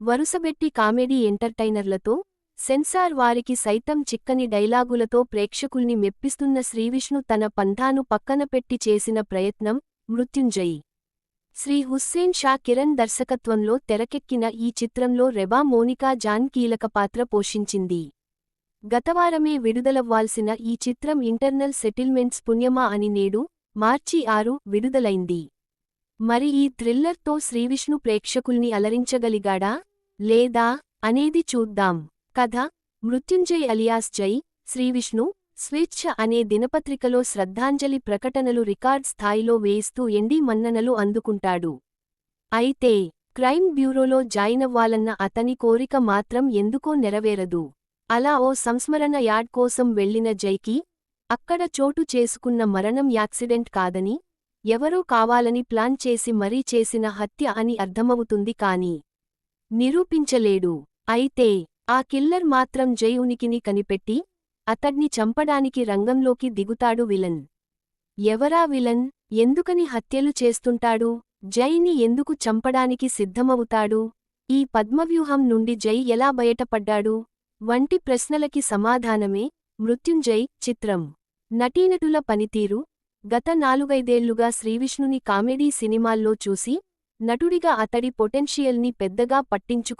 వరుసబెట్టి comedy ఎంటర్టైనర్లతో, censor వారికి సైతం చిక్కని డైలాగులతో ప్రేక్షకుల్ని మెప్పిస్తున్న శ్రీవిష్ణు తన పంథాను పక్కనపెట్టి చేసిన ప్రయత్నం మృత్యుంజయ్. శ్రీ హుస్సేన్ షా కిరణ్ దర్శకత్వంలో తెరకెక్కిన ఈ చిత్రంలో రెబా మోనికా జాన్ కీలక పాత్ర పోషించింది. గతవారమే విడుదలవ్వాల్సిన ఈ చిత్రం ఇంటర్నల్ సెటిల్మెంట్స్ పుణ్యమా అని నేడు, మార్చి 6 విడుదలైంది. మరి ఈ థ్రిల్లర్తో శ్రీవిష్ణు ప్రేక్షకుల్ని అలరించగలిగాడా, లేదా అనేది చూద్దాం. కథ: మృత్యుంజయ్ అలియాస్ జై, శ్రీవిష్ణు, స్వేచ్ఛ అనే దినపత్రికలో శ్రద్ధాంజలి ప్రకటనలు రికార్డ్ స్థాయిలో వేయిస్తూ ఎండీ మన్ననలు అందుకుంటాడు. అయితే, క్రైమ్ బ్యూరోలో జాయినవ్వాలన్న అతని కోరిక మాత్రం ఎందుకో నెరవేరదు. అలా ఓ సంస్మరణ యాడ్ కోసం వెళ్లిన జైకి, అక్కడ చోటు చేసుకున్న మరణం యాక్సిడెంట్ కాదని, ఎవరో కావాలని ప్లాన్ చేసి మరీ చేసిన హత్య అని అర్థమవుతుంది కానీ నిరూపించలేడు. అయితే, ఆ కిల్లర్ మాత్రం జై ఉనికిని కనిపెట్టి, అతడ్ని చంపడానికి రంగంలోకి దిగుతాడు విలన్. ఎవరా విలన్? ఎందుకని హత్యలు చేస్తుంటాడు? జైని ఎందుకు చంపడానికి సిద్ధమవుతాడు? ఈ పద్మవ్యూహం నుండి జై ఎలా బయటపడ్డాడు? వంటి ప్రశ్నలకి సమాధానమే మృత్యుంజయ్ చిత్రం. నటీనటుల పనితీరు: గత 4-5 ఏళ్లుగా శ్రీవిష్ణుని కామెడీ సినిమాల్లో చూసి, నటుడిగా అతడి పొటెన్షియల్ని పెద్దగా పట్టించుకో